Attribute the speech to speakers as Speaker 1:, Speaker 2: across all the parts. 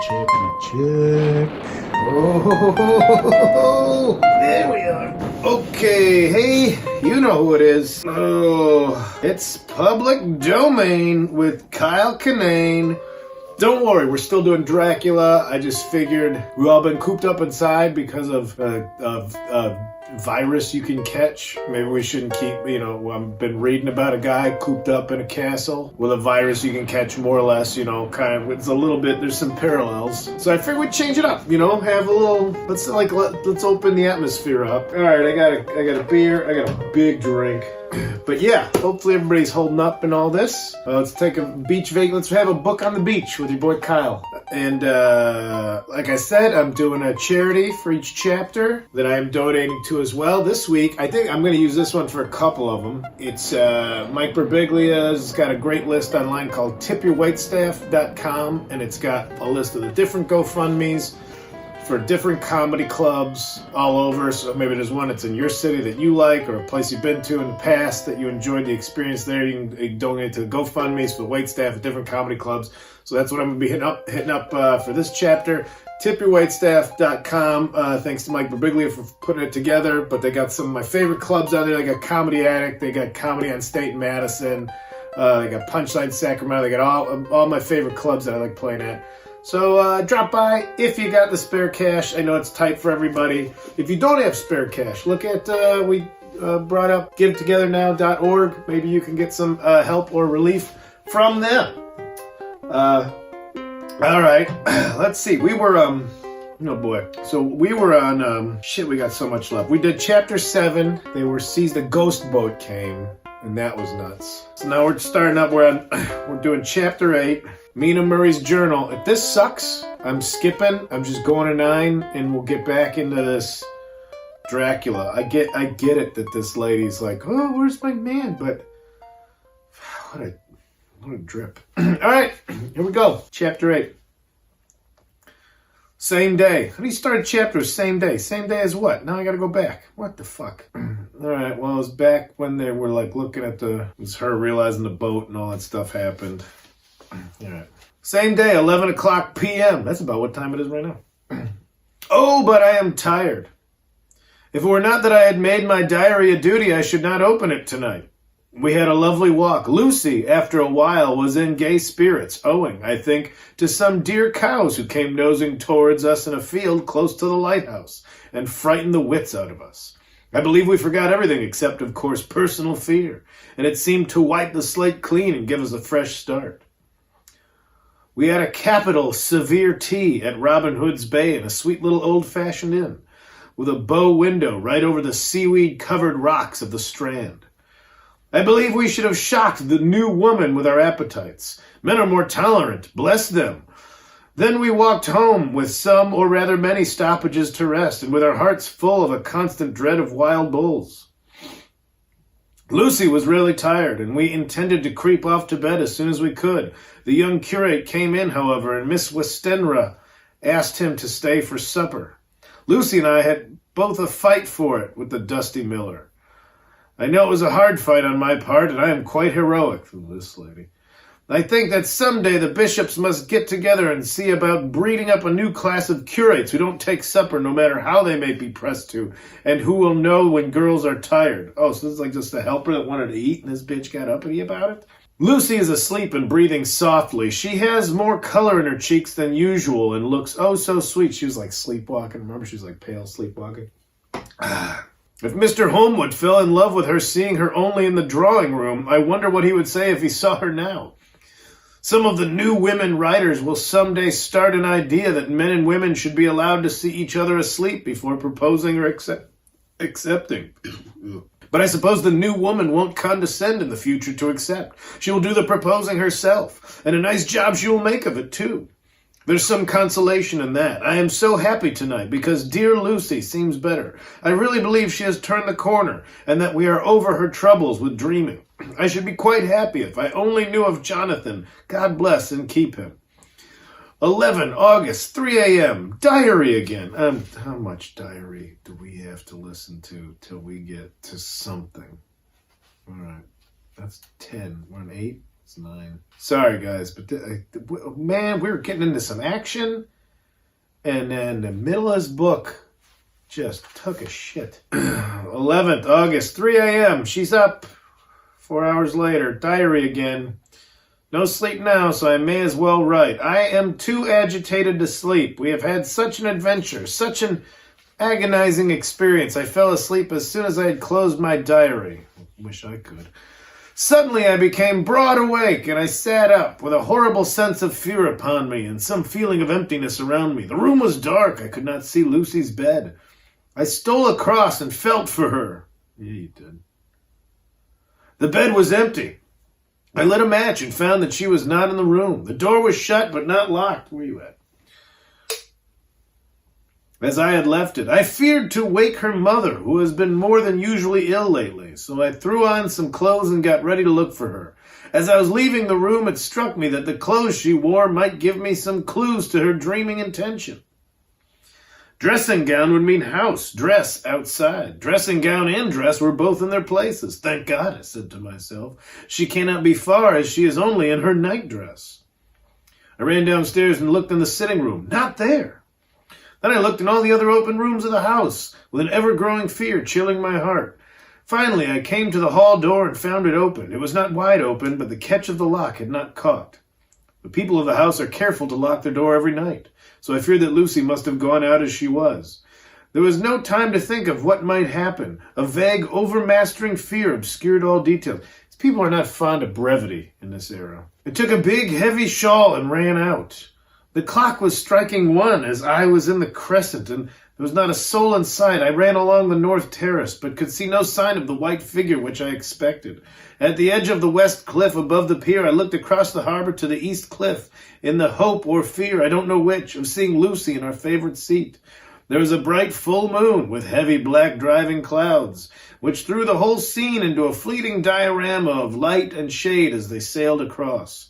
Speaker 1: check. Oh, there we are. Okay, hey, you know who it is. Oh, it's Public Domain with Kyle Kinane. Don't worry, we're still doing Dracula. I just figured we've all been cooped up inside because of virus you can catch. Maybe we shouldn't keep, I've been reading about a guy cooped up in a castle with a virus you can catch more or less, kind of, it's a little bit, there's some parallels. So I figured we'd change it up, have a little, let's open the atmosphere up. All right, I got a beer, I got a big drink. But yeah, hopefully everybody's holding up in all this. Let's take a beach vacation. Let's have a book on the beach with your boy Kyle. And like I said, I'm doing a charity for each chapter that I am donating to as well. This week, I think I'm going to use this one for a couple of them. It's Mike Birbiglia's got a great list online called tipyourwaitstaff.com, and it's got a list of the different GoFundMes for different comedy clubs all over. So maybe there's one that's in your city that you like, or a place you've been to in the past that you enjoyed the experience there. You can donate to the GoFundMes for the waitstaff at different comedy clubs. So that's what I'm going to be hitting up for this chapter. Tipyourwaitstaff.com. Thanks to Mike Birbiglia for putting it together. But they got some of my favorite clubs out there. They got Comedy Addict. They got Comedy on State in Madison. They got Punchline Sacramento. They got all my favorite clubs that I like playing at. So drop by if you got the spare cash. I know it's tight for everybody. If you don't have spare cash, look at, we brought up getittogethernow.org. Maybe you can get some help or relief from them. All right, let's see. We were, oh boy. So we were on, we got so much left. We did chapter 7. They were seized, a ghost boat came, and that was nuts. So now we're starting up, we're doing chapter 8. Mina Murray's journal. If this sucks, I'm skipping. I'm just going to 9, and we'll get back into this Dracula. I get it that this lady's like, oh, where's my man? But what a drip. All right, here we go. Chapter 8. Same day. How do you start a chapter same day? Same day as what? Now I gotta go back. What the fuck? All right, well, it was back when they were like looking at it was her realizing the boat and all that stuff happened. All right. Same day, 11 o'clock p.m. That's about what time it is right now. Oh, but I am tired. If it were not that I had made my diary a duty, I should not open it tonight. We had a lovely walk. Lucy, after a while, was in gay spirits, owing, I think, to some dear cows who came nosing towards us in a field close to the lighthouse and frightened the wits out of us. I believe we forgot everything except, of course, personal fear, and it seemed to wipe the slate clean and give us a fresh start. We had a capital, severe tea at Robin Hood's Bay in a sweet little old-fashioned inn, with a bow window right over the seaweed-covered rocks of the Strand. I believe we should have shocked the new woman with our appetites. Men are more tolerant, bless them. Then we walked home with some, or rather many, stoppages to rest, and with our hearts full of a constant dread of wild bulls. Lucy was really tired, and we intended to creep off to bed as soon as we could. The young curate came in, however, and Miss Westenra asked him to stay for supper. Lucy and I had both a fight for it with the dusty miller. I know it was a hard fight on my part, and I am quite heroic from this lady. I think that someday the bishops must get together and see about breeding up a new class of curates who don't take supper no matter how they may be pressed to, and who will know when girls are tired. Oh, so this is like just a helper that wanted to eat, and this bitch got uppity about it? Lucy is asleep and breathing softly. She has more color in her cheeks than usual and looks oh so sweet. She was like sleepwalking. Remember, she was like pale sleepwalking. If Mr. Holmwood fell in love with her seeing her only in the drawing room, I wonder what he would say if he saw her now. Some of the new women writers will someday start an idea that men and women should be allowed to see each other asleep before proposing or accepting. But I suppose the new woman won't condescend in the future to accept. She will do the proposing herself, and a nice job she will make of it, too. There's some consolation in that. I am so happy tonight because dear Lucy seems better. I really believe she has turned the corner and that we are over her troubles with dreaming. I should be quite happy if I only knew of Jonathan. God bless and keep him. 11 August, 3 a.m. Diary again. How much diary do we have to listen to till we get to something? All right. That's 10. We're on 8. It's 9. Sorry, guys, but man, we were getting into some action. And then the middle of his book just took a shit. 11th August, 3 a.m. She's up. 4 hours later, diary again. No sleep now, so I may as well write. I am too agitated to sleep. We have had such an adventure, such an agonizing experience. I fell asleep as soon as I had closed my diary. Wish I could. Suddenly I became broad awake, and I sat up with a horrible sense of fear upon me and some feeling of emptiness around me. The room was dark. I could not see Lucy's bed. I stole across and felt for her. Yeah, you did. The bed was empty. I lit a match and found that she was not in the room. The door was shut but not locked. Where are you at? As I had left it, I feared to wake her mother, who has been more than usually ill lately, so I threw on some clothes and got ready to look for her. As I was leaving the room, it struck me that the clothes she wore might give me some clues to her dreaming intention. Dressing gown would mean house, dress, outside. Dressing gown and dress were both in their places. Thank God, I said to myself. She cannot be far, as she is only in her nightdress. I ran downstairs and looked in the sitting room. Not there. Then I looked in all the other open rooms of the house, with an ever-growing fear chilling my heart. Finally, I came to the hall door and found it open. It was not wide open, but the catch of the lock had not caught. The people of the house are careful to lock their door every night, so I feared that Lucy must have gone out as she was. There was no time to think of what might happen. A vague, overmastering fear obscured all details. People are not fond of brevity in this era. I took a big, heavy shawl and ran out. The clock was striking 1 as I was in the crescent, and there was not a soul in sight. I ran along the north terrace, but could see no sign of the white figure which I expected. At the edge of the west cliff above the pier, I looked across the harbor to the east cliff, in the hope or fear, I don't know which, of seeing Lucy in our favorite seat. There was a bright full moon with heavy black driving clouds, which threw the whole scene into a fleeting diorama of light and shade as they sailed across.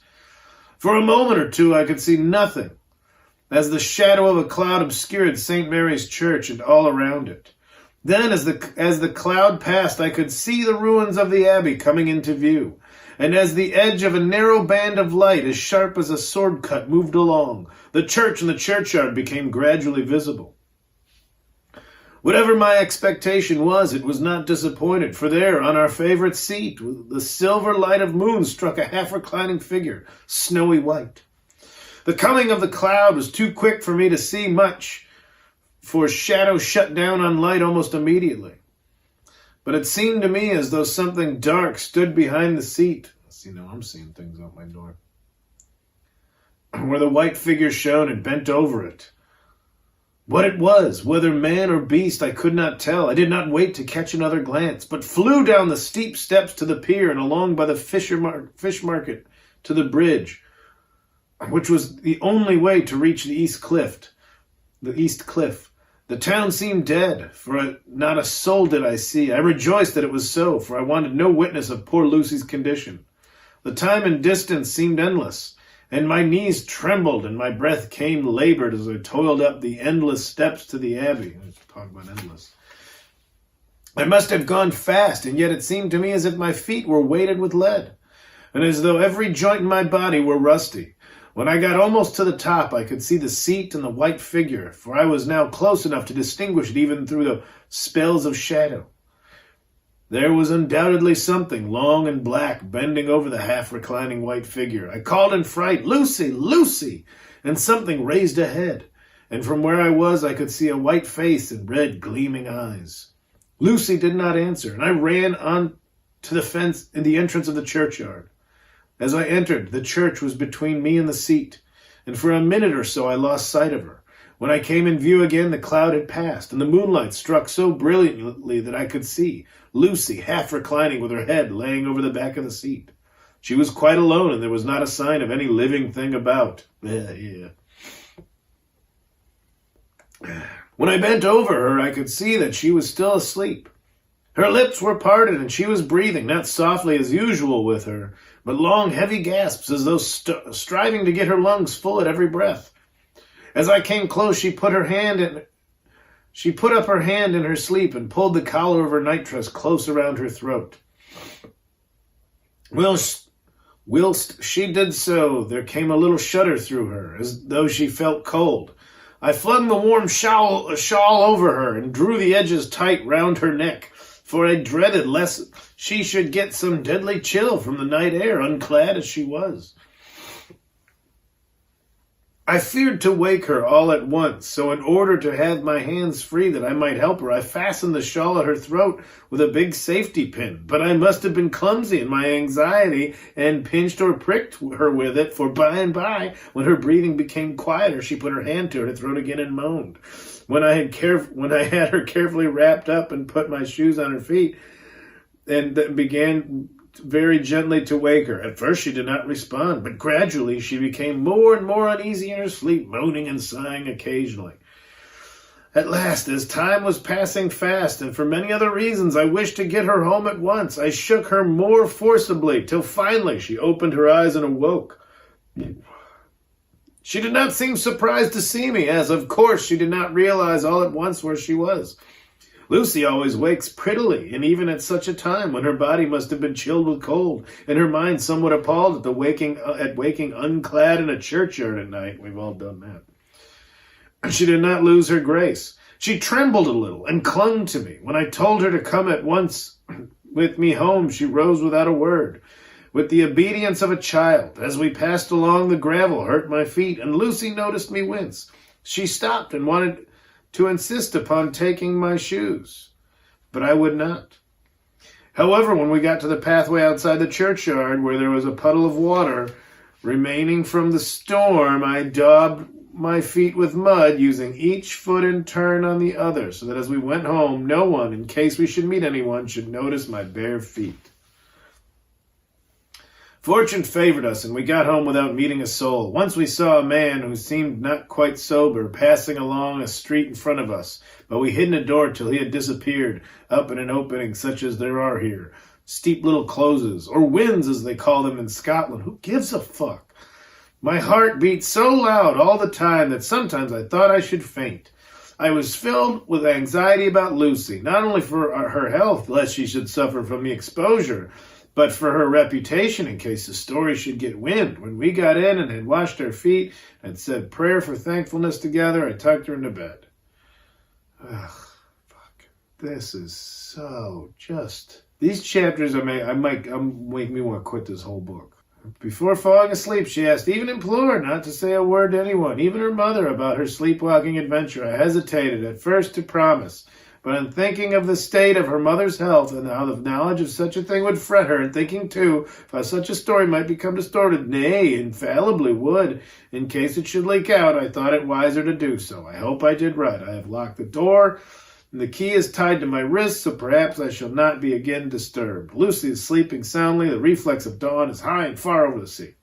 Speaker 1: For a moment or two I could see nothing, as the shadow of a cloud obscured St. Mary's Church and all around it. Then, as the cloud passed, I could see the ruins of the abbey coming into view, and as the edge of a narrow band of light, as sharp as a sword cut, moved along, the church and the churchyard became gradually visible. Whatever my expectation was, it was not disappointed, for there, on our favorite seat, the silver light of moon struck a half-reclining figure, snowy white. The coming of the cloud was too quick for me to see much, for shadow shut down on light almost immediately. But it seemed to me as though something dark stood behind the seat. See, now I'm seeing things out my door. Where the white figure shone and bent over it. What it was, whether man or beast, I could not tell. I did not wait to catch another glance, but flew down the steep steps to the pier and along by the fish market to the bridge, which was the only way to reach the east cliff. The town seemed dead, for not a soul did I see. I rejoiced that it was so, for I wanted no witness of poor Lucy's condition. The time and distance seemed endless, and my knees trembled and my breath came labored as I toiled up the endless steps to the abbey. Let's talk about endless. I must have gone fast, and yet it seemed to me as if my feet were weighted with lead, and as though every joint in my body were rusty. When I got almost to the top, I could see the seat and the white figure, for I was now close enough to distinguish it even through the spells of shadow. There was undoubtedly something long and black bending over the half-reclining white figure. I called in fright, "Lucy! Lucy!" and something raised a head, and from where I was I could see a white face and red gleaming eyes. Lucy did not answer, and I ran on to the fence in the entrance of the churchyard. As I entered, the church was between me and the seat, and for a minute or so I lost sight of her. When I came in view again, the cloud had passed, and the moonlight struck so brilliantly that I could see Lucy half reclining with her head laying over the back of the seat. She was quite alone, and there was not a sign of any living thing about. When I bent over her, I could see that she was still asleep. Her lips were parted, and she was breathing, not softly as usual with her, but long, heavy gasps, as though striving to get her lungs full at every breath. As I came close, she put up her hand in her sleep and pulled the collar of her nightdress close around her throat. Whilst she did so, there came a little shudder through her, as though she felt cold. I flung the warm shawl over her and drew the edges tight round her neck, for I dreaded lest she should get some deadly chill from the night air, unclad as she was. I feared to wake her all at once, so in order to have my hands free that I might help her, I fastened the shawl at her throat with a big safety pin. But I must have been clumsy in my anxiety and pinched or pricked her with it, for by and by, when her breathing became quieter, she put her hand to her throat again and moaned. When I had her carefully wrapped up and put my shoes on her feet, and began very gently to wake her. At first she did not respond, but gradually she became more and more uneasy in her sleep, moaning and sighing occasionally. At last, as time was passing fast, and for many other reasons I wished to get her home at once, I shook her more forcibly, till finally she opened her eyes and awoke. She did not seem surprised to see me, as, of course, she did not realize all at once where she was. Lucy always wakes prettily, and even at such a time when her body must have been chilled with cold, and her mind somewhat appalled at waking unclad in a churchyard at night. We've all done that. She did not lose her grace. She trembled a little and clung to me. When I told her to come at once with me home, she rose without a word, with the obedience of a child. As we passed along, the gravel hurt my feet, and Lucy noticed me wince. She stopped and wanted to insist upon taking my shoes, but I would not. However, when we got to the pathway outside the churchyard, where there was a puddle of water remaining from the storm, I daubed my feet with mud, using each foot in turn on the other, so that as we went home, no one, in case we should meet anyone, should notice my bare feet. Fortune favored us, and we got home without meeting a soul. Once we saw a man who seemed not quite sober passing along a street in front of us, but we hid in a door till he had disappeared, up in an opening such as there are here. Steep little closes, or winds as they call them in Scotland. Who gives a fuck? My heart beat so loud all the time that sometimes I thought I should faint. I was filled with anxiety about Lucy, not only for her health, lest she should suffer from the exposure, but for her reputation in case the story should get wind. When we got in and had washed our feet and said prayer for thankfulness together, I tucked her into bed. Ugh, fuck. This is so just... These chapters make me want to quit this whole book. Before falling asleep, she asked, even implored, not to say a word to anyone, even her mother, about her sleepwalking adventure. I hesitated at first to promise, but in thinking of the state of her mother's health and how the knowledge of such a thing would fret her, and thinking, too, of how such a story might become distorted, nay, infallibly would, in case it should leak out, I thought it wiser to do so. I hope I did right. I have locked the door, and the key is tied to my wrist, so perhaps I shall not be again disturbed. Lucy is sleeping soundly. The reflex of dawn is high and far over the sea.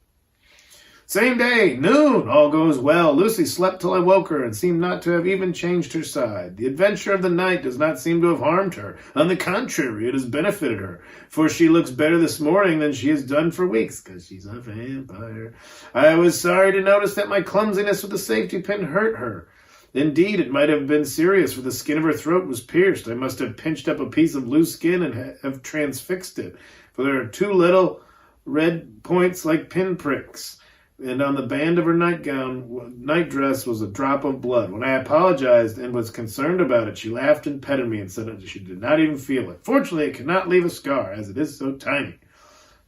Speaker 1: Same day, noon, all goes well. Lucy slept till I woke her and seemed not to have even changed her side. The adventure of the night does not seem to have harmed her. On the contrary, it has benefited her, for she looks better this morning than she has done for weeks, because she's a vampire. I was sorry to notice that my clumsiness with the safety pin hurt her. Indeed, it might have been serious, for the skin of her throat was pierced. I must have pinched up a piece of loose skin and have transfixed it, for there are two little red points like pinpricks, and on the band of her night dress was a drop of blood. When I apologized and was concerned about it, she laughed and petted me and said that she did not even feel it. Fortunately, it cannot leave a scar, as it is so tiny.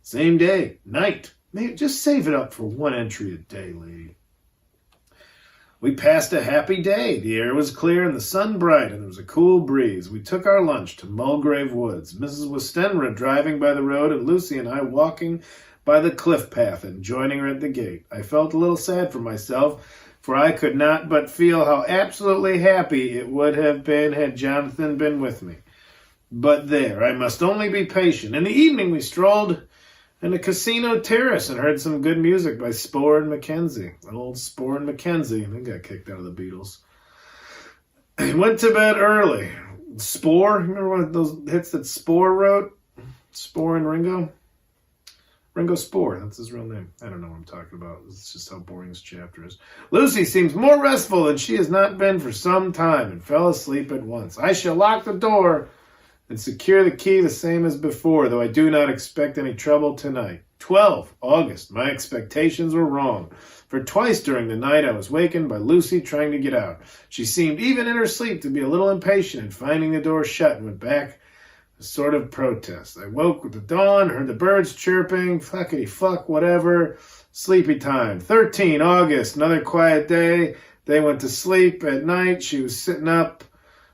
Speaker 1: Same day, night. Just save it up for one entry a day, lady. We passed a happy day. The air was clear and the sun bright, and there was a cool breeze. We took our lunch to Mulgrave Woods, Mrs. Westenra driving by the road, and Lucy and I walking by the cliff path and joining her at the gate. I felt a little sad for myself, for I could not but feel how absolutely happy it would have been had Jonathan been with me. But there, I must only be patient. In the evening we strolled in the casino terrace and heard some good music by Spohr and Mackenzie. Old Spohr and Mackenzie. They got kicked out of the Beatles. I went to bed early. Spohr, remember one of those hits that Spohr wrote? Spohr and Ringo? Ringo Spohr, that's his real name. I don't know what I'm talking about. It's just how boring this chapter is. Lucy seems more restful than she has not been for some time and fell asleep at once. I shall lock the door and secure the key the same as before, though I do not expect any trouble tonight. 12 August. My expectations were wrong. For twice during the night I was wakened by Lucy trying to get out. She seemed, even in her sleep, to be a little impatient and finding the door shut and went back a sort of protest. I woke with the dawn, heard the birds chirping, fuckity fuck, whatever. Sleepy time. 13 August, another quiet day. They went to sleep at night. She was sitting up.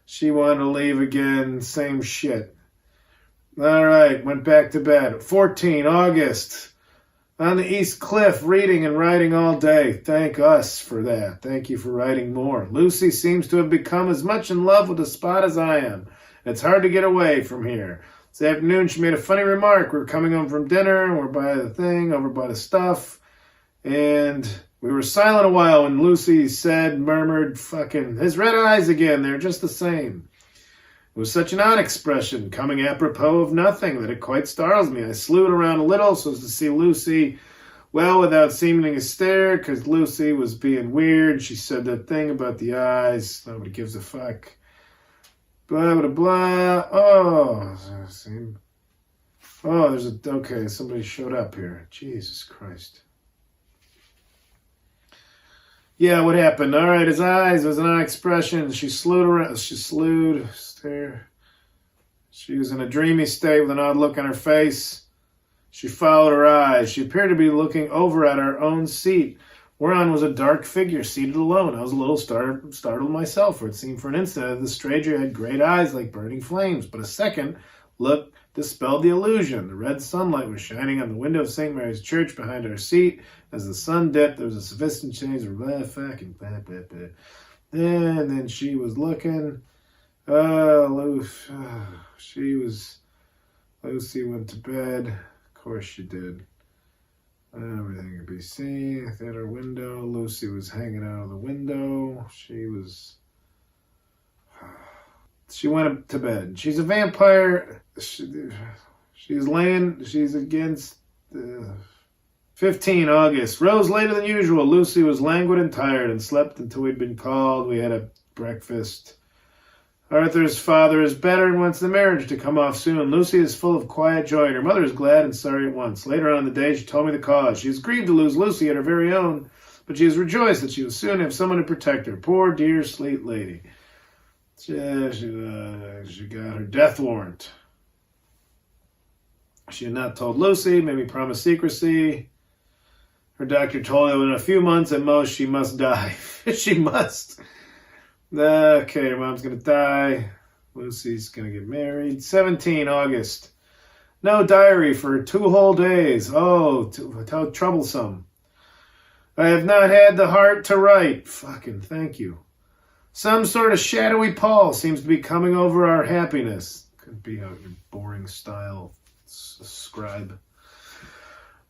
Speaker 1: She wanted to leave again. Same shit. All right, went back to bed. 14 August, on the East Cliff, reading and writing all day. Thank us for that. Thank you for writing more. Lucy seems to have become as much in love with the spot as I am. It's hard to get away from here. This afternoon, she made a funny remark. We were coming home from dinner, and we're by the thing, over by the stuff, and we were silent a while when Lucy murmured, fucking, his red eyes again, they're just the same. It was such an odd expression, coming apropos of nothing, that it quite startles me. I slewed around a little so as to see Lucy, well, without seeming to stare, because Lucy was being weird. She said that thing about the eyes. Nobody gives a fuck. Blah, blah, blah. Oh, okay, somebody showed up here. Jesus Christ. Yeah, what happened? All right, his eyes, there was an odd expression. She slewed, stare. She was in a dreamy state with an odd look on her face. She followed her eyes. She appeared to be looking over at our own seat, whereon was a dark figure seated alone. I was a little startled myself, for it seemed for an instant that the stranger had great eyes like burning flames, but a second look dispelled the illusion. The red sunlight was shining on the window of St. Mary's Church behind our seat. As the sun dipped, there was a sufficient change of fucking and then she was looking. Lucy went to bed. Of course she did. Everything could be seen at her window. Lucy was hanging out of the window. She went up to bed. She's a vampire. She's against 15 August. Rose later than usual. Lucy was languid and tired and slept until we'd been called. We had a breakfast. Arthur's father is better and wants the marriage to come off soon. Lucy is full of quiet joy, and her mother is glad and sorry at once. Later on in the day, she told me the cause. She is grieved to lose Lucy at her very own, but she is rejoiced that she will soon have someone to protect her. Poor, dear, sweet lady. She got her death warrant. She had not told Lucy, made me promise secrecy. Her doctor told her that in a few months at most she must die. She must. Okay, her mom's going to die. Lucy's going to get married. 17 August. No diary for 2 whole days. Oh, how troublesome. I have not had the heart to write. Fucking thank you. Some sort of shadowy pall seems to be coming over our happiness. Could be out your boring style, scribe.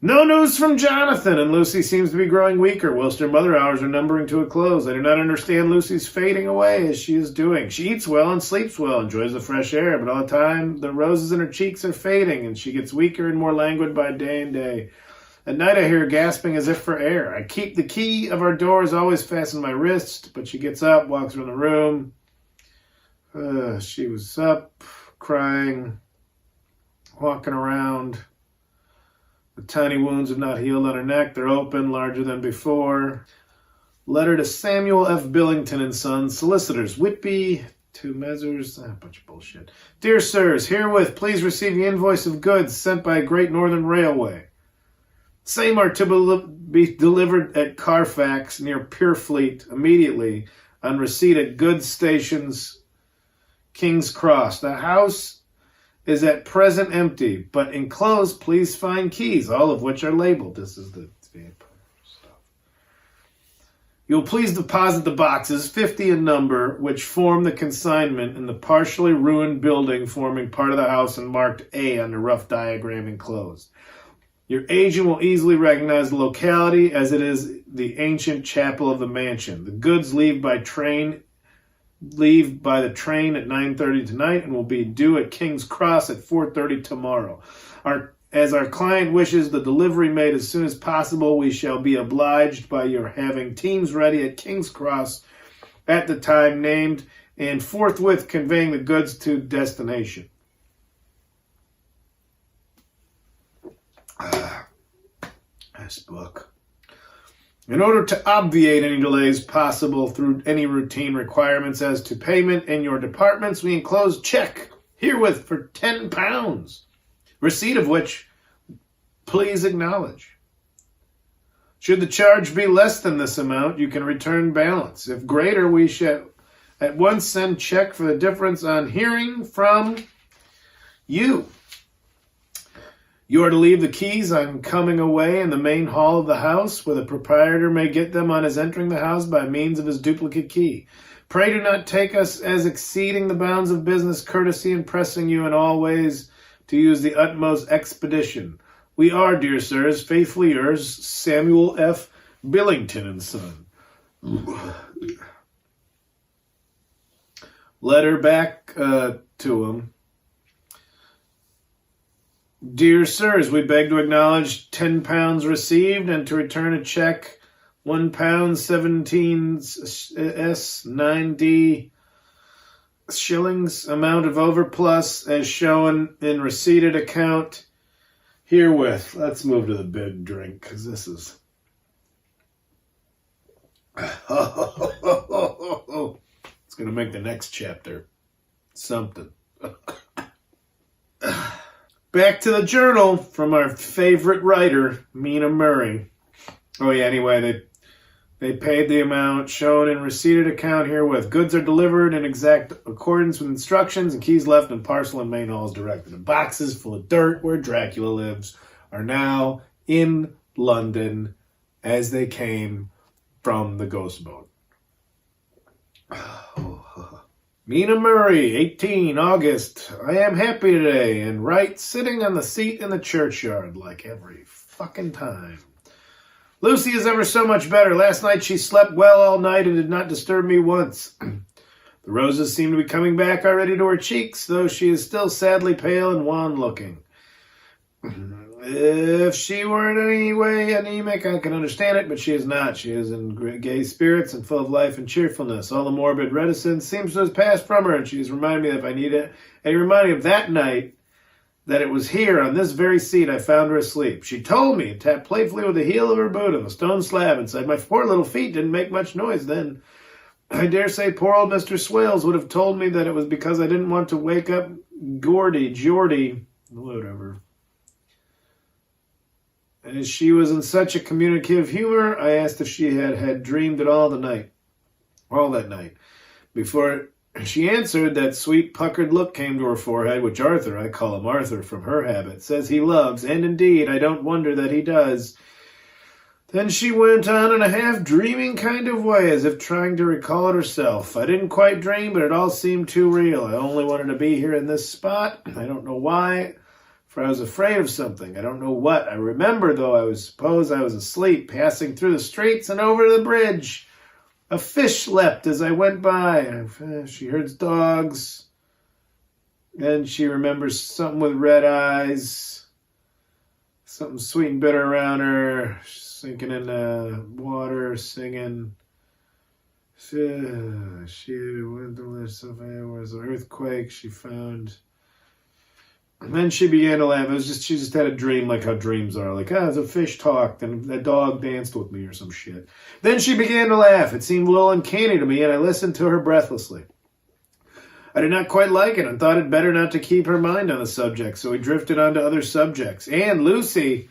Speaker 1: No news from Jonathan, and Lucy seems to be growing weaker, whilst her mother hours are numbering to a close. I do not understand Lucy's fading away as she is doing. She eats well and sleeps well, enjoys the fresh air, but all the time the roses in her cheeks are fading, and she gets weaker and more languid by day and day. At night I hear her gasping as if for air. I keep the key of our doors always fastened to my wrist, but she gets up, walks around the room. She was up, crying, walking around. The tiny wounds have not healed on her neck. They're open, larger than before. Letter to Samuel F. Billington and Sons, solicitors, Whitby, 2 Messrs. A bunch of bullshit. Dear sirs, herewith please receive the invoice of goods sent by Great Northern Railway. Same are to be delivered at Carfax near Purefleet immediately on receipt at goods stations, King's Cross. The house is at present empty, but enclosed please find keys, all of which are labeled. This is the vampire stuff. You'll please deposit the boxes, 50 in number, which form the consignment in the partially ruined building forming part of the house and marked A on the rough diagram enclosed. Your agent will easily recognize the locality as it is the ancient chapel of the mansion. The goods leave by the train at 9:30 tonight and will be due at King's Cross at 4:30 tomorrow. As our client wishes the delivery made as soon as possible, we shall be obliged by your having teams ready at King's Cross at the time named and forthwith conveying the goods to destination. This book. In order to obviate any delays possible through any routine requirements as to payment in your departments, we enclose check herewith for £10, receipt of which please acknowledge. Should the charge be less than this amount, you can return balance. If greater, we shall at once send check for the difference on hearing from you. You are to leave the keys on coming away in the main hall of the house, where the proprietor may get them on his entering the house by means of his duplicate key. Pray do not take us as exceeding the bounds of business courtesy and pressing you in all ways to use the utmost expedition. We are, dear sirs, faithfully yours, Samuel F. Billington and Son. Letter back to him. Dear sirs, we beg to acknowledge £10 received and to return a check £1 17 S 9D shillings amount of overplus as shown in receipted account herewith. Let's move to the big drink because this is it's gonna make the next chapter something. Back to the journal from our favorite writer, Mina Murray. Oh yeah, anyway, they paid the amount shown in receipted account herewith. Goods are delivered in exact accordance with instructions, and keys left in parcel and main halls directed. And boxes full of dirt where Dracula lives are now in London as they came from the ghost boat. Mina Murray, 18, August. I am happy today and right sitting on the seat in the churchyard like every fucking time. Lucy is ever so much better. Last night she slept well all night and did not disturb me once. The roses seem to be coming back already to her cheeks, though she is still sadly pale and wan-looking. If she were in any way anemic, I can understand it, but she is not. She is in gay spirits and full of life and cheerfulness. All the morbid reticence seems to have passed from her, and she has reminded me that if I need it, and reminded me of that night, that it was here on this very seat I found her asleep. She told me, and tapped playfully with the heel of her boot on the stone slab, and said, my poor little feet didn't make much noise then. I dare say poor old Mr. Swales would have told me that it was because I didn't want to wake up Geordie, whatever. As she was in such a communicative humor, I asked if she had dreamed it all that night. Before she answered, that sweet puckered look came to her forehead, which Arthur, I call him Arthur from her habit, says he loves, and indeed, I don't wonder that he does. Then she went on in a half-dreaming kind of way, as if trying to recall it herself. I didn't quite dream, but it all seemed too real. I only wanted to be here in this spot. I don't know why. For I was afraid of something. I don't know what. I remember, though, I suppose I was asleep, passing through the streets and over the bridge. A fish leapt as I went by. She heard dogs. Then she remembers something with red eyes. Something sweet and bitter around her. Sinking in the water, singing. She went to something. It was an earthquake she found. And then she began to laugh. She just had a dream like how dreams are. Like, the fish talked and a dog danced with me or some shit. Then she began to laugh. It seemed a little uncanny to me, and I listened to her breathlessly. I did not quite like it and thought it better not to keep her mind on the subject, so we drifted on to other subjects. And Lucy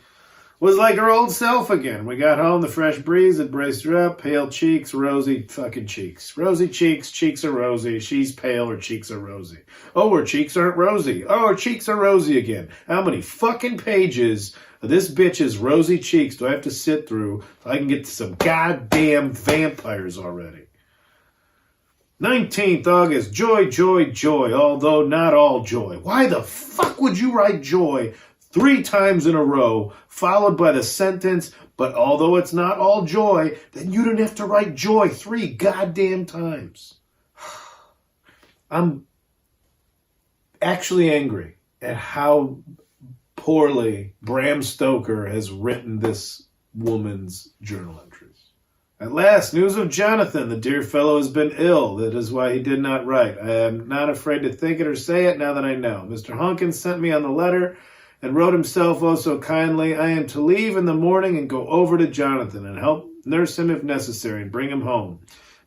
Speaker 1: was like her old self again. We got home, the fresh breeze had braced her up, pale cheeks, rosy fucking cheeks. Rosy cheeks, cheeks are rosy. She's pale, her cheeks are rosy. Oh, her cheeks aren't rosy. Oh, her cheeks are rosy again. How many fucking pages of this bitch's rosy cheeks do I have to sit through so I can get to some goddamn vampires already? 19th August, joy, joy, joy, although not all joy. Why the fuck would you write joy 3 times in a row, followed by the sentence, but although it's not all joy, then you didn't have to write joy 3 goddamn times. I'm actually angry at how poorly Bram Stoker has written this woman's journal entries. At last, news of Jonathan. The dear fellow has been ill. That is why he did not write. I am not afraid to think it or say it now that I know. Mr. Hunkins sent me on the letter and wrote himself oh so kindly, I am to leave in the morning and go over to Jonathan and help nurse him if necessary and bring him home.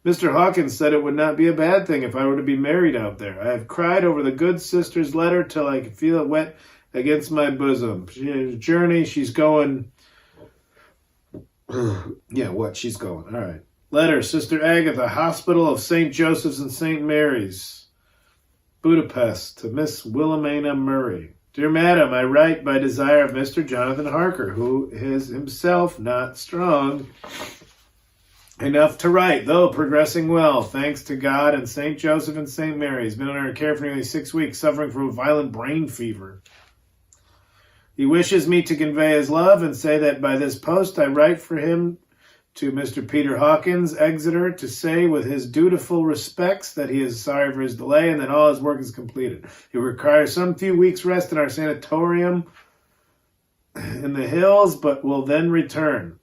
Speaker 1: Mr. Hawkins said it would not be a bad thing if I were to be married out there. I have cried over the good sister's letter till I can feel it wet against my bosom. Journey, she's going... yeah, what? She's going. All right. Letter, Sister Agatha, Hospital of St. Joseph's and St. Mary's, Budapest, to Miss Wilhelmina Murray. Dear Madam, I write by desire of Mr. Jonathan Harker, who is himself not strong enough to write, though progressing well, thanks to God and St. Joseph and St. Mary. He's been under care for nearly 6 weeks, suffering from a violent brain fever. He wishes me to convey his love and say that by this post I write for him to Mr. Peter Hawkins, Exeter, to say with his dutiful respects that he is sorry for his delay and that all his work is completed. He requires some few weeks' rest in our sanatorium in the hills, but will then return.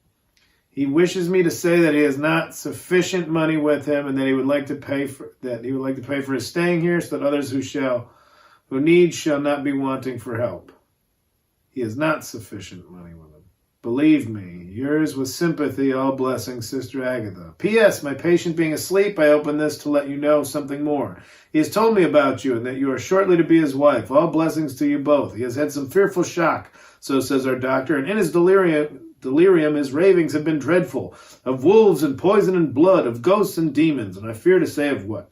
Speaker 1: He wishes me to say that he has not sufficient money with him and that he would like to pay for his staying here, so that others who need shall not be wanting for help. He has not sufficient money with him. Believe me, yours with sympathy, all blessings, Sister Agatha. P.S. My patient being asleep, I open this to let you know something more. He has told me about you and that you are shortly to be his wife. All blessings to you both. He has had some fearful shock, so says our doctor, and in his delirium his ravings have been dreadful, of wolves and poison and blood, of ghosts and demons, and I fear to say of what.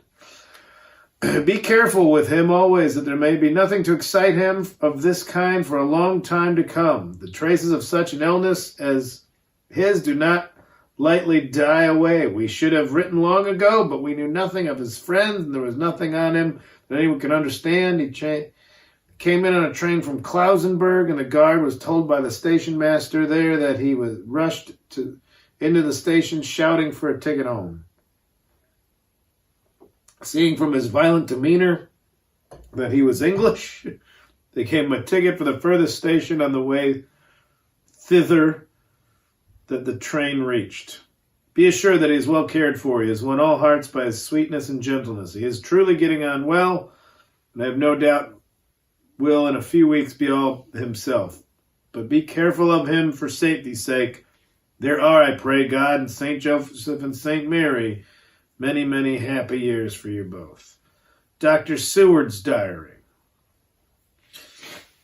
Speaker 1: Be careful with him always, that there may be nothing to excite him of this kind for a long time to come. The traces of such an illness as his do not lightly die away. We should have written long ago, but we knew nothing of his friends, and there was nothing on him that anyone could understand. He came in on a train from Klausenburg, and the guard was told by the station master there that he was rushed into the station shouting for a ticket home. Seeing from his violent demeanor that he was English, they gave him a ticket for the furthest station on the way thither that the train reached. Be assured that he is well cared for. He has won all hearts by his sweetness and gentleness. He is truly getting on well, and I have no doubt will in a few weeks be all himself. But be careful of him for safety's sake. There are, I pray God, and St. Joseph and St. Mary, many, many happy years for you both. Dr. Seward's diary.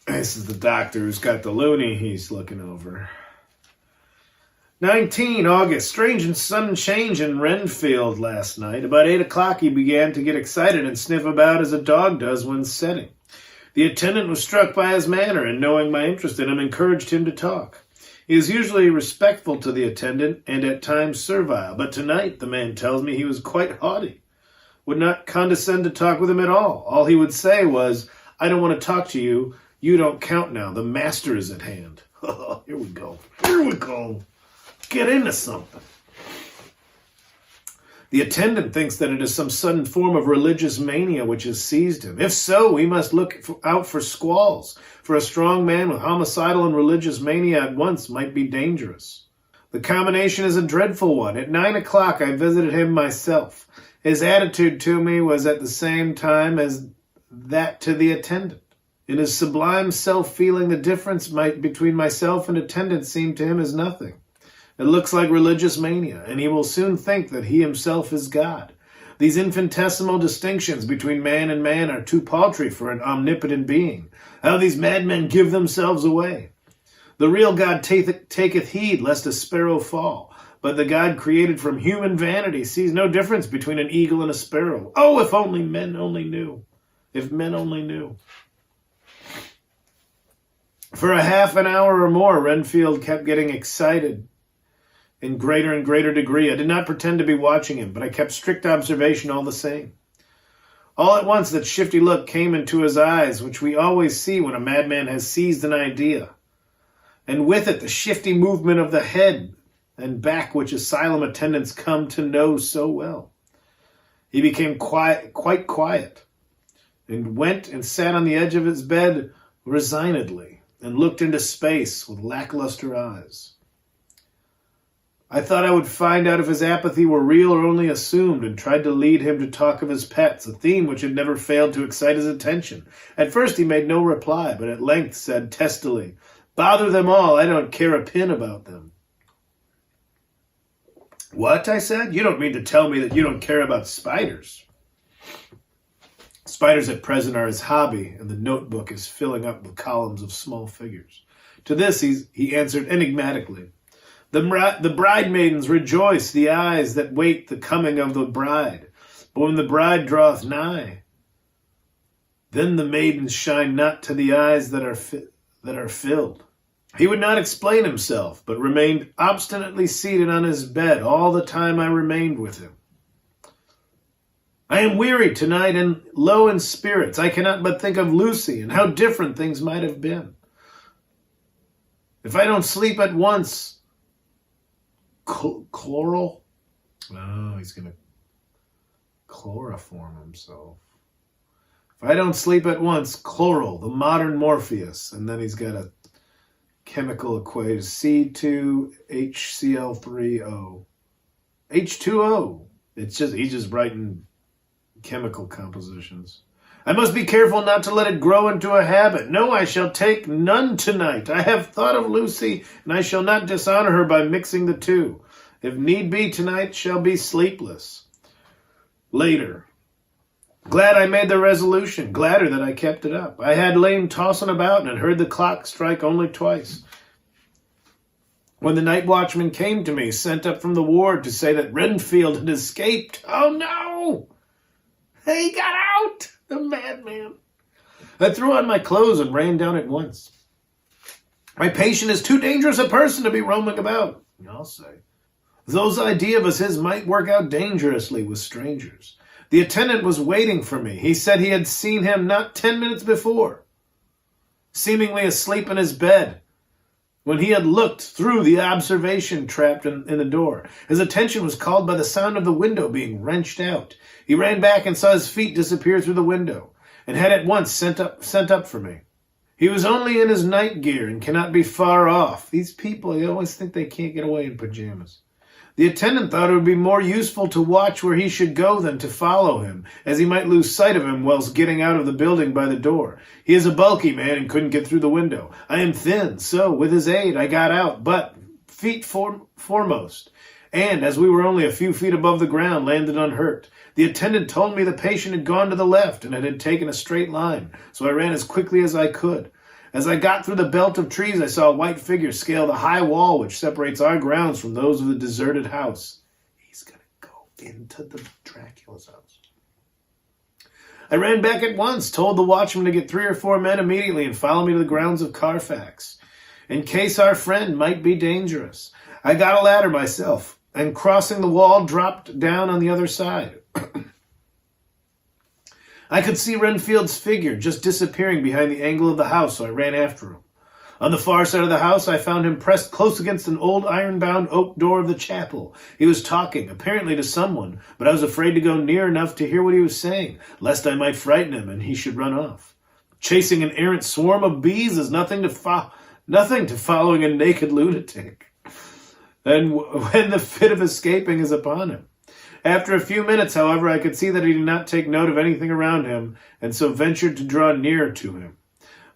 Speaker 1: This is the doctor who's got the loony he's looking over. 19 August. Strange and sudden change in Renfield last night. About 8 o'clock he began to get excited and sniff about as a dog does when setting. The attendant was struck by his manner and, knowing my interest in him, encouraged him to talk. He is usually respectful to the attendant and at times servile, but tonight, the man tells me, he was quite haughty, would not condescend to talk with him at all. All he would say was, I don't want to talk to you. You don't count now. The master is at hand. Here we go. Here we go. Get into something. The attendant thinks that it is some sudden form of religious mania which has seized him. If so, we must look out for squalls, for a strong man with homicidal and religious mania at once might be dangerous. The combination is a dreadful one. At 9 o'clock I visited him myself. His attitude to me was at the same time as that to the attendant. In his sublime self-feeling, the difference between myself and attendant seemed to him as nothing. It looks like religious mania, and he will soon think that he himself is God. These infinitesimal distinctions between man and man are too paltry for an omnipotent being. How these madmen give themselves away! The real God taketh heed lest a sparrow fall, but the God created from human vanity sees no difference between an eagle and a sparrow. Oh, if only men only knew! If men only knew! For a half an hour or more, Renfield kept getting excited in greater and greater degree. I did not pretend to be watching him, but I kept strict observation all the same. All at once that shifty look came into his eyes, which we always see when a madman has seized an idea, and with it the shifty movement of the head and back which asylum attendants come to know so well. He became quite quiet, and went and sat on the edge of his bed resignedly, and looked into space with lackluster eyes. I thought I would find out if his apathy were real or only assumed, and tried to lead him to talk of his pets, a theme which had never failed to excite his attention. At first he made no reply, but at length said testily, "Bother them all, I don't care a pin about them." "What?" I said. "You don't mean to tell me that you don't care about spiders?" Spiders at present are his hobby, and the notebook is filling up with columns of small figures. To this he answered enigmatically, The bridemaidens rejoice, the eyes that wait the coming of the bride. But when the bride draweth nigh, then the maidens shine not to the eyes that are filled. He would not explain himself, but remained obstinately seated on his bed all the time I remained with him. I am weary tonight and low in spirits. I cannot but think of Lucy and how different things might have been. If I don't sleep at once, chloral? Oh, he's going to chloroform himself. If I don't sleep at once, chloral, the modern Morpheus. And then he's got a chemical equation, C2HCl3O. H2O. He's just writing chemical compositions. I must be careful not to let it grow into a habit. No, I shall take none tonight. I have thought of Lucy, and I shall not dishonor her by mixing the two. If need be, tonight shall be sleepless. Later. Glad I made the resolution, gladder that I kept it up. I had lain tossing about and had heard the clock strike only twice. When the night watchman came to me, sent up from the ward to say that Renfield had escaped. Oh, no! He got out! The madman. I threw on my clothes and ran down at once. My patient is too dangerous a person to be roaming about, I'll say. Those ideas of his might work out dangerously with strangers. The attendant was waiting for me. He said he had seen him not 10 minutes before, seemingly asleep in his bed, when he had looked through the observation trap in the door. His attention was called by the sound of the window being wrenched out. He ran back and saw his feet disappear through the window, and had at once sent up for me. He was only in his night gear and cannot be far off. These people, they always think they can't get away in pajamas. The attendant thought it would be more useful to watch where he should go than to follow him, as he might lose sight of him whilst getting out of the building by the door. He is a bulky man and couldn't get through the window. I am thin, so with his aid I got out, but feet foremost, and as we were only a few feet above the ground, landed unhurt. The attendant told me the patient had gone to the left and had taken a straight line, so I ran as quickly as I could. As I got through the belt of trees, I saw a white figure scale the high wall which separates our grounds from those of the deserted house. He's going to go into the Dracula's house. I ran back at once, told the watchman to get 3 or 4 men immediately and follow me to the grounds of Carfax, in case our friend might be dangerous. I got a ladder myself, and crossing the wall, dropped down on the other side. I could see Renfield's figure just disappearing behind the angle of the house, so I ran after him. On the far side of the house, I found him pressed close against an old iron-bound oak door of the chapel. He was talking, apparently to someone, but I was afraid to go near enough to hear what he was saying, lest I might frighten him and he should run off. Chasing an errant swarm of bees is nothing to following a naked lunatic, and when the fit of escaping is upon him. After a few minutes, however, I could see that he did not take note of anything around him, and so ventured to draw nearer to him.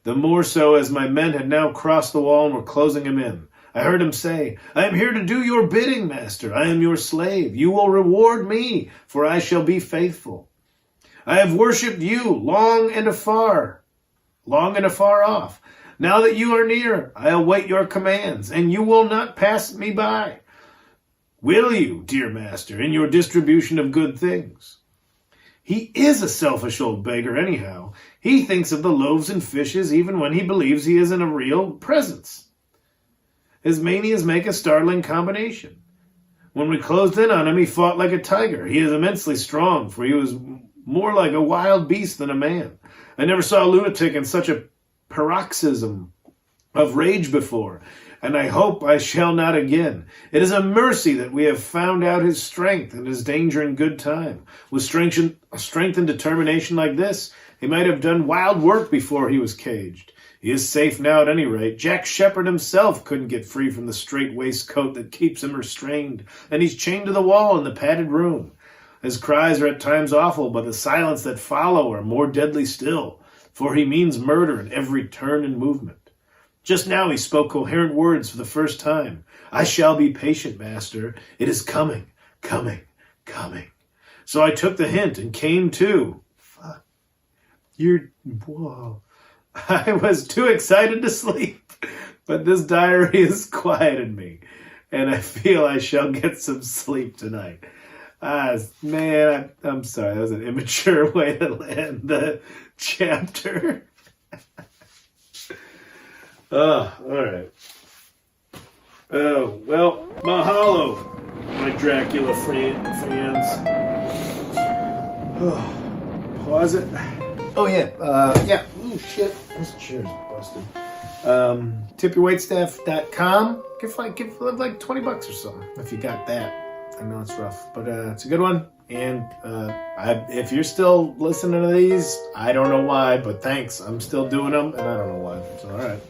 Speaker 1: The more so as my men had now crossed the wall and were closing him in. I heard him say, I am here to do your bidding, master. I am your slave. You will reward me, for I shall be faithful. I have worshipped you long and afar off. Now that you are near, I await your commands, and you will not pass me by. Will you, dear master, in your distribution of good things? He is a selfish old beggar anyhow. He thinks of the loaves and fishes even when he believes he is in a real presence. His manias make a startling combination. When we closed in on him, he fought like a tiger. He is immensely strong, for he was more like a wild beast than a man. I never saw a lunatic in such a paroxysm of rage before, and I hope I shall not again. It is a mercy that we have found out his strength and his danger in good time. With strength and determination like this, he might have done wild work before he was caged. He is safe now at any rate. Jack Shepherd himself couldn't get free from the strait waistcoat that keeps him restrained, and he's chained to the wall in the padded room. His cries are at times awful, but the silence that follow are more deadly still, for he means murder in every turn and movement. Just now he spoke coherent words for the first time. I shall be patient, master. It is coming, coming, coming. So I took the hint and came to. Fuck. Whoa. I was too excited to sleep, but this diary has quieted me, and I feel I shall get some sleep tonight. Man, I'm sorry. That was an immature way to land the chapter. Oh, all right. Oh, well, mahalo, my Dracula fans. Oh, pause it. Oh, yeah. Yeah. Ooh, shit. This chair's busted. Tipyourwaitstaff.com. Give like $20 or something if you got that. I know it's rough, but it's a good one. And if you're still listening to these, I don't know why, but thanks. I'm still doing them, and I don't know why. So, all right.